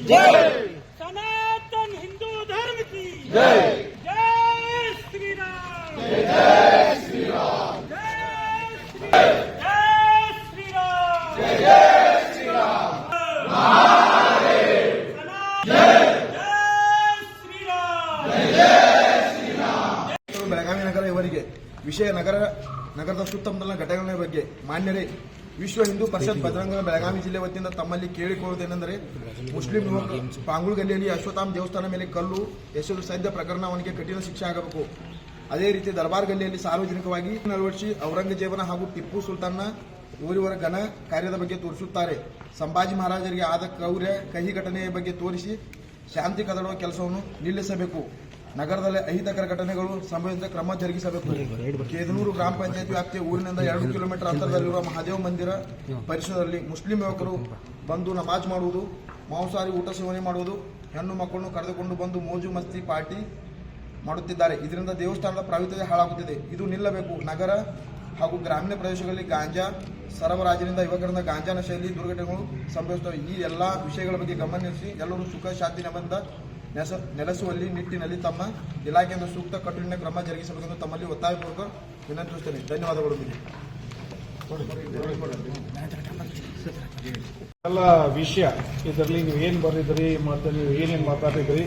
सनातन हिंदू धर्म की जय। जय श्री राम। जय श्री राम। जय श्री राम। जय श्री राम। महादेव। जय श्री राम। जय श्री राम। ಬೆಳಗಾವಿ ನಗರ ಇವರಿಗೆ ವಿಷಯ ನಗರದ ಸುತ್ತಮುತ್ತಲಿನ ಘಟನೆಗಳ ಬಗ್ಗೆ ಮಾನ್ಯರೇ, ವಿಶ್ವ ಹಿಂದೂ ಪರಿಷತ್ ಬಜರಂಗ ಬೆಳಗಾವಿ ಜಿಲ್ಲೆ ವತಿಯಿಂದ ತಮ್ಮಲ್ಲಿ ಕೇಳಿಕೊಳ್ಳುವುದೇನೆಂದರೆ, ಮುಸ್ಲಿಂ ಯುವಕ ಪಾಂಗುಳ್ ಗಲ್ಲಿಯಲ್ಲಿ ಅಶ್ವತ್ಥಾಮ ದೇವಸ್ಥಾನ ಮೇಲೆ ಕಲ್ಲು ಎಸೆದು ಸದ್ಯ ಪ್ರಕರಣ ಅವನಿಗೆ ಕಠಿಣ ಶಿಕ್ಷೆ ಆಗಬೇಕು. ಅದೇ ರೀತಿ ದರ್ಬಾರ್ ಗಲ್ಲಿಯಲ್ಲಿ ಸಾರ್ವಜನಿಕವಾಗಿ ಅಳವಡಿಸಿ ಔರಂಗಜೇಬನ ಹಾಗೂ ಟಿಪ್ಪು ಸುಲ್ತಾನ್ನ ಇವರಿವರ ಘನ ಕಾರ್ಯದ ಬಗ್ಗೆ ತೋರಿಸುತ್ತಾರೆ. ಸಂಭಾಜಿ ಮಹಾರಾಜರಿಗೆ ಆದ ಕ್ರೌರ್ಯ ಕಹಿ ಘಟನೆಯ ಬಗ್ಗೆ ತೋರಿಸಿ ಶಾಂತಿ ಕದಡುವ ಕೆಲಸವನ್ನು ನಿಲ್ಲಿಸಬೇಕು. ನಗರದಲ್ಲಿ ಅಹಿತಕರ ಘಟನೆಗಳು ಸಂಭವಿಸಿದ ಕ್ರಮ ಜರುಗಿಸಬೇಕು. ಕೇದನೂರು ಗ್ರಾಮ ಪಂಚಾಯತ್ ವ್ಯಾಪ್ತಿಯ ಊರಿನಿಂದ 2 ಕಿಲೋಮೀಟರ್ ಅಂತರದಲ್ಲಿರುವ ಮಹಾದೇವ ಮಂದಿರ ಪರಿಸರದಲ್ಲಿ ಮುಸ್ಲಿಂ ಯುವಕರು ಬಂದು ನಮಾಜ್ ಮಾಡುವುದು, ಮಾಂಸಾಹಾರಿ ಊಟ ಸೇವನೆ ಮಾಡುವುದು, ಹೆಣ್ಣು ಮಕ್ಕಳನ್ನು ಕರೆದುಕೊಂಡು ಬಂದು ಮೋಜು ಮಸ್ತಿ ಪಾರ್ಟಿ ಮಾಡುತ್ತಿದ್ದಾರೆ. ಇದರಿಂದ ದೇವಸ್ಥಾನದ ಪವಿತ್ರತೆ ಹಾಳಾಗುತ್ತಿದೆ. ಇದು ನಿಲ್ಲಬೇಕು. ನಗರ ಹಾಗೂ ಗ್ರಾಮೀಣ ಪ್ರದೇಶಗಳಲ್ಲಿ ಗಾಂಜಾ ಸರಬರಾಜಿನಿಂದ ಯುವಕರಿಂದ ಗಾಂಜಾ ನಶೆಯಲ್ಲಿ ದುರ್ಘಟನೆಗಳು ಸಂಭವಿಸುತ್ತವೆ. ಈ ಎಲ್ಲಾ ವಿಷಯಗಳ ಬಗ್ಗೆ ಗಮನಿಸಿ ಎಲ್ಲರೂ ಸುಖ ಶಾಂತಿ ನೆಮ್ಮದಿಯಿಂದ ನೆಲೆಸುವಲ್ಲಿ ನಿಟ್ಟಿನಲ್ಲಿ ತಮ್ಮ ಇಲಾಖೆಯಿಂದ ಸೂಕ್ತ ಕಟ್ಟುನಿಟ್ಟಿನ ಕ್ರಮ ಜರುಗಿಸಬೇಕೆಂದು ತಮ್ಮಲ್ಲಿ ಒತ್ತಾಯಪೂರ್ವಕ ವಿನಂತಿಸುತ್ತೇನೆ. ಧನ್ಯವಾದಗಳು. ಎಲ್ಲ ವಿಷಯ ಇದರಲ್ಲಿ ನೀವು ಏನು ಬರೆದಿದ್ರಿ ಮತ್ತು ನೀವು ಏನೇನು ಮಾತಾಡಿದ್ರಿ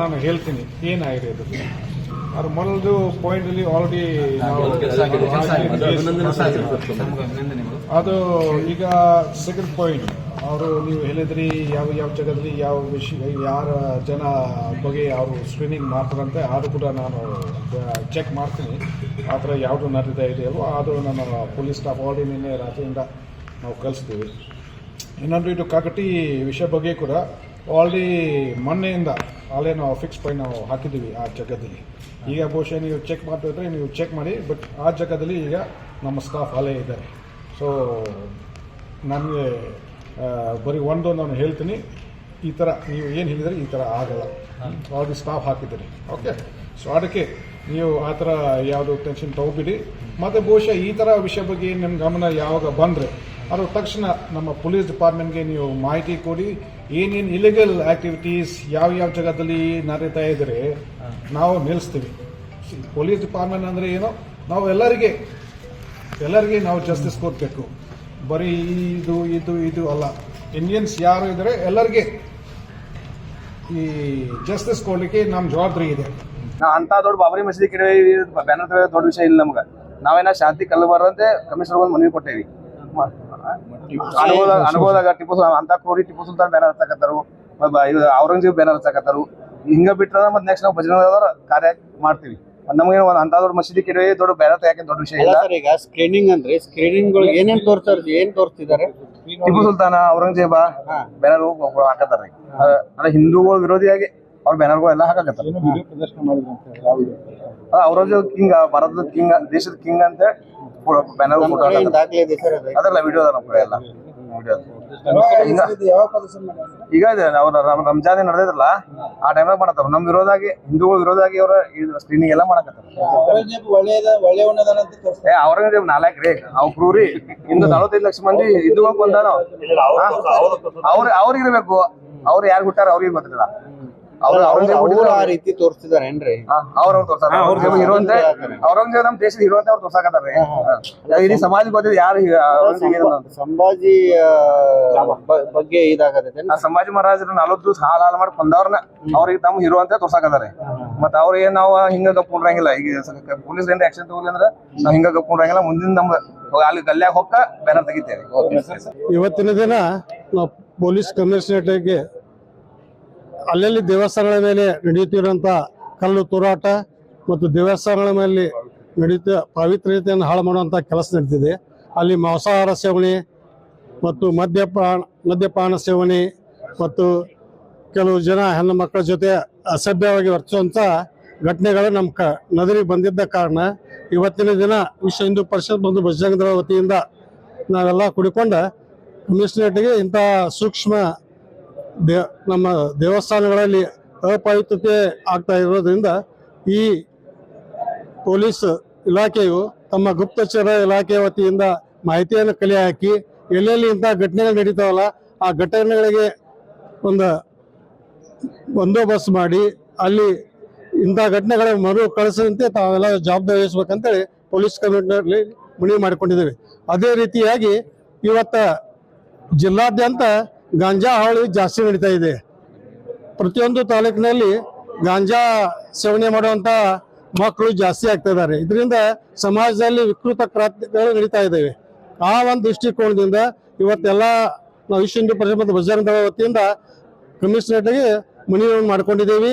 ನಾನು ಹೇಳ್ತೀನಿ ಏನಾಗಿದೆ ಅದು. ಅದು ಮೊದಲು ಪಾಯಿಂಟ್ ಅಲ್ಲಿ ಆಲ್ರೆಡಿ ಅದು ಈಗ ಸೆಕೆಂಡ್ ಪಾಯಿಂಟ್ ಅವರು ನೀವು ಹೇಳಿದ್ರಿ ಯಾವ ಜಾಗದಲ್ಲಿ ಯಾವ ವಿಷಯ ಯಾರ ಜನ ಬಗ್ಗೆ ಅವರು ಸ್ಕ್ರೀನಿಂಗ್ ಮಾಡ್ತಾರಂತೆ ಅದು ಕೂಡ ನಾನು ಚೆಕ್ ಮಾಡ್ತೀನಿ. ಆ ಥರ ಯಾವುದು ನಡೀತಾ ಇದೆಯಲ್ವೋ ಅದು ನಮ್ಮ ಪೊಲೀಸ್ ಸ್ಟಾಫ್ ಆಲ್ರೆಡಿ ನಿನ್ನೆ ರಾತ್ರಿಯಿಂದ ನಾವು ಕಳಿಸ್ತೀವಿ. ಇನ್ನೊಂದು ಇದು ಕಾಕಟಿ ವಿಷಯ ಬಗ್ಗೆ ಕೂಡ ಆಲ್ರೆಡಿ ಮೊನ್ನೆಯಿಂದ ಅಲ್ಲೇ ನಾವು ಫಿಕ್ಸ್ ಪಾಯಿಂಟ್ ನಾವು ಹಾಕಿದ್ದೀವಿ ಆ ಜಾಗದಲ್ಲಿ. ಈಗ ಬಹುಶಃ ನೀವು ಚೆಕ್ ಮಾಡ್ತಿದ್ರೆ ನೀವು ಚೆಕ್ ಮಾಡಿ, ಬಟ್ ಆ ಜಾಗದಲ್ಲಿ ಈಗ ನಮ್ಮ ಸ್ಟಾಫ್ ಅಲ್ಲೇ ಇದ್ದಾರೆ. ಸೊ ನನಗೆ ಬರೀ ಒಂದು ನಾನು ಹೇಳ್ತೀನಿ, ಈ ಥರ ನೀವು ಏನು ಹೇಳಿದರೆ ಈ ಥರ ಆಗಲ್ಲ. ಆಲ್ರೆಡಿ ಸ್ಟಾಫ್ ಹಾಕಿದ್ದೀರಿ. ಓಕೆ, ಸೊ ಅದಕ್ಕೆ ನೀವು ಆ ಥರ ಯಾವುದು ಟೆನ್ಷನ್ ತಗೋಬಿಡಿ. ಮತ್ತು ಬಹುಶಃ ಈ ಥರ ವಿಷಯ ಬಗ್ಗೆ ನಿಮ್ಮ ಗಮನ ಯಾವಾಗ ಬಂದರೆ ಅದು ತಕ್ಷಣ ನಮ್ಮ ಪೊಲೀಸ್ ಡಿಪಾರ್ಟ್ಮೆಂಟ್ಗೆ ನೀವು ಮಾಹಿತಿ ಕೊಡಿ. ಏನೇನು ಇಲಿಗಲ್ ಆಕ್ಟಿವಿಟೀಸ್ ಯಾವ ಜಾಗದಲ್ಲಿ ನಡೀತಾ ಇದ್ರೆ ನಾವು ನಿಲ್ಲಿಸ್ತೀವಿ. ಪೊಲೀಸ್ ಡಿಪಾರ್ಟ್ಮೆಂಟ್ ಅಂದರೆ ಏನೋ ನಾವು ಎಲ್ಲರಿಗೆ ನಾವು ಜಸ್ಟಿಸ್ ಕೊಡಬೇಕು. ಬರೀ ಇದು ಅಲ್ಲ. ಇಂಡಿಯನ್ಸ್ ಯಾರು ಇದ್ದಾರೆ ಎಲ್ಲರಿಗೆ ಈ ಜಸ್ಟಿಸ್ ಕೊಡ್ಲಿಕ್ಕೆ ನಮ್ಮ ಜವಾಬ್ದಾರಿ ಇದೆ. ಅಂತ ದೊಡ್ಡ ಬಾಬರಿ ಮಸೀದಿ ಕಡೆ ಬ್ಯಾನರ್ ದೊಡ್ಡ ವಿಷಯ ಇಲ್ಲ ನಮ್ಗೆ. ನಾವೇನ ಶಾಂತಿ ಕಲ್ಲು ಬರಂತೆ ಕಮಿಷನರ್ ಒಂದು ಮನವಿ ಕೊಟ್ಟೇವಿ. ಅನುಭವದಾಗ ಟಿಪ್ಪು ಅಂತ ಕ್ರೂರಿ ಟಿಪ್ಪು ಸುಲ್ತಾನ್ ಬ್ಯಾನರ್ ಹಚ್ಚಕತ್ತಾರು, ಔರಂಗಜೇಬ್ ಬ್ಯಾನರ್ ಹಚ್ಚಕತ್ತಾರು. ಹಿಂಗ ಬಿಟ್ರ ಮತ್ತೆ ನೆಕ್ಸ್ಟ್ ನಾವು ಬಜರಂಗದವ್ರ ಕಾರ್ಯ ಮಾಡ್ತೀವಿ. ನಮ್ಗೆ ಒಂದು ಅಂತ ದೊಡ್ಡ ಮಸೀದಿ ಕಡೆ ದೊಡ್ಡ ಬ್ಯಾನರ್ ಯಾಕೆ ದೊಡ್ಡ ವಿಷಯ ಇಲ್ಲ. ಈಗ ಸ್ಕ್ರೀನಿಂಗ್ ಅಂದ್ರೆ ಸ್ಕ್ರೀನಿಂಗ್ ಏನೇನ್ ತೋರಿಸ್ತಿದ್ದಾರೆ? ಟಿಪ್ಪು ಸುಲ್ತಾನ ಔರಂಗಜೇಬ ಬ್ಯಾನರ್ ಹಾಕತ್ತಾರ್ರಿ. ಅಂದ್ರೆ ಹಿಂದೂಗಳು ವಿರೋಧಿಯಾಗಿ ಅವ್ರ ಬ್ಯಾನರ್ಗಳು ಎಲ್ಲ ಹಾಕಕತ್ತಾರ. ಔರಂಗಜೇಬ್ ಕಿಂಗ್, ಭಾರತದ ಕಿಂಗ್, ದೇಶದ ಕಿಂಗ್ ಅಂತ ಬ್ಯಾನರ್ ಅದಲ್ಲ ವಿಡಿಯೋ ಅದ ನಮ್ಮ ಕಡೆ ಎಲ್ಲ ವಿಡಿಯೋ. ಈಗ ರಂಜಾನ್ ನಡೆದಿದ್ರಲ್ಲ ಆ ಟೈಮ್ನಾಗ ಮಾಡತ್ತಾರ. ನಮ್ ವಿರೋಧಾಗಿ ಹಿಂದೂಗಳ ವಿರೋಧಾಗಿ ಅವ್ರ ಸ್ಕ್ರೀನಿಂಗ್ ಎಲ್ಲ ಮಾಡಕತ್ತಾರ. ಔರಂಗಜೇಬ್ ನಾಲ್ಕ್ರಿ ಅವ್ ಕ್ರೂರಿ. ಇನ್ನು 45 ಲಕ್ಷ ಮಂದಿ ಹಿಂದೂಗಳು ಬಂದಾನ. ಅವ್ರಿಗಿರ್ಬೇಕು. ಅವ್ರು ಯಾರು ಹುಟ್ಟಾರ ಅವ್ರಿಗೆ ಗೊತ್ತಿಲ್ಲ. ಆ ರೀತಿ ತೋರಿಸ್ತಿದಾರೆ ಏನ್ರಿ? ಅವ್ರು ತೋರ್ಸಾರ ಇರುವಂತೆ ಔರಂಗಜೇಬ್ ನಮ್ ದೇಶದ ಇರುವಂತೆ ಅವ್ರು ತೋರ್ಸಾಕತ್ತಾರ್ರಿ. ಇಡೀ ಸಮಾಜ ಗೊತ್ತಿದೆ ಯಾರು ಸಂಭಾಜಿ ಬಗ್ಗೆ ಇದಾಗತ್ತೆ. ಸಂಭಾಜಿ ಮಹಾರಾಜರು 40 ದಿವಸ ಹಾಳು ಮಾಡಿ ಕೊಂದವ್ರನ್ನ ಅವ್ರಿಗೆ ತಮ್ಮ ಹೀರೋ ಅಂತ ತೋರ್ಸಾಕತ್ತಾರೆ. ಮತ್ತ ಅವ್ರ ಏನ್ ನಾವು ಹಿಂಗ ಗಪ್ಕೊಂಡ್ರಂಗಿಲ್ಲ. ಈಗ ಪೊಲೀಸ್ ಏನ್ ಆಕ್ಷನ್ ತಗೋಲಿ ಅಂದ್ರೆ ನಾವ್ ಹಿಂಗ ಗಪ್ಕೊಂಡ್ರಂಗಿಲ್ಲ. ಮುಂದಿನ ನಮ್ಗೆ ಅಲ್ಲಿ ಗಲ್ಯಾಗ ಹೊಕ್ಕ ಬ್ಯಾನರ್ ತೆಗಿತೇವೆ. ಇವತ್ತಿನ ದಿನ ನಾವು ಪೊಲೀಸ್ ಕಮಿಷನರೇಟ್ಗೆ ಅಲ್ಲಲ್ಲಿ ದೇವಸ್ಥಾನಗಳ ಮೇಲೆ ನಡೆಯುತ್ತಿರುವಂಥ ಕಲ್ಲು ತೂರಾಟ ಮತ್ತು ದೇವಸ್ಥಾನಗಳ ಮೇಲೆ ನಡೆಯುತ್ತ ಪವಿತ್ರತೆಯನ್ನು ಹಾಳು ಮಾಡುವಂಥ ಕೆಲಸ ನಡೀತಿದೆ. ಅಲ್ಲಿ ಮಾಂಸಾಹಾರ ಸೇವನೆ ಮತ್ತು ಮದ್ಯಪಾನ ಸೇವನೆ ಮತ್ತು ಕೆಲವು ಜನ ಹೆಣ್ಣು ಮಕ್ಕಳ ಜೊತೆ ಅಸಭ್ಯವಾಗಿ ವರ್ತಿಸುವಂಥ ಘಟನೆಗಳು ನಮ್ಮ ನದಿಗೆ ಬಂದಿದ್ದ ಕಾರಣ ಇವತ್ತಿನ ದಿನ ವಿಶ್ವ ಹಿಂದೂ ಪರಿಷತ್ ಮತ್ತು ಬಜರಂಗ ದಳ ವತಿಯಿಂದ ನಾವೆಲ್ಲ ಕುಡಿಕೊಂಡ ಕಮಿಷನರೇಟ್ಗೆ ಇಂಥ ಸೂಕ್ಷ್ಮ ನಮ್ಮ ದೇವಸ್ಥಾನಗಳಲ್ಲಿ ಅಪವಿತ್ರತೆ ಆಗ್ತಾ ಇರೋದ್ರಿಂದ ಈ ಪೊಲೀಸ್ ಇಲಾಖೆಯು ತಮ್ಮ ಗುಪ್ತಚರ ಇಲಾಖೆ ವತಿಯಿಂದ ಮಾಹಿತಿಯನ್ನು ಕಲೆ ಹಾಕಿ ಎಲ್ಲೆಲ್ಲಿ ಇಂಥ ಘಟನೆಗಳು ನಡೀತಾವಲ್ಲ ಆ ಘಟನೆಗಳಿಗೆ ಒಂದು ಬಂದೋಬಸ್ತ್ ಮಾಡಿ ಅಲ್ಲಿ ಇಂಥ ಘಟನೆಗಳ ಮರು ಕಳಿಸದಂತೆ ತಾವೆಲ್ಲ ಜವಾಬ್ದಾರಿ ವಹಿಸ್ಬೇಕಂತೇಳಿ ಪೊಲೀಸ್ ಕಮಿಷನರ್ಲಿ ಮನವಿ ಮಾಡಿಕೊಂಡಿದ್ದೇವೆ. ಅದೇ ರೀತಿಯಾಗಿ ಇವತ್ತು ಜಿಲ್ಲಾದ್ಯಂತ ಗಾಂಜಾ ಹಾವಳಿ ಜಾಸ್ತಿ ನಡೀತಾ ಇದೆ. ಪ್ರತಿಯೊಂದು ತಾಲೂಕಿನಲ್ಲಿ ಗಾಂಜಾ ಸೇವನೆ ಮಾಡುವಂಥ ಮಕ್ಕಳು ಜಾಸ್ತಿ ಆಗ್ತಾ ಇದ್ದಾರೆ. ಇದರಿಂದ ಸಮಾಜದಲ್ಲಿ ವಿಕೃತ ಕ್ರಾಂತಿಗಳು ನಡೀತಾ ಇದ್ದಾವೆ. ಆ ಒಂದು ದೃಷ್ಟಿಕೋನದಿಂದ ಇವತ್ತೆಲ್ಲ ನಾವು ವಿಶ್ವ ಹಿಂದೂ ಪರಿಷತ್ ಮತ್ತು ಬಜರಂಗ ದಳ ವತಿಯಿಂದ ಕಮಿಷನರ್ಗೆ ಮನವಿಯನ್ನು ಮಾಡಿಕೊಂಡಿದ್ದೇವೆ.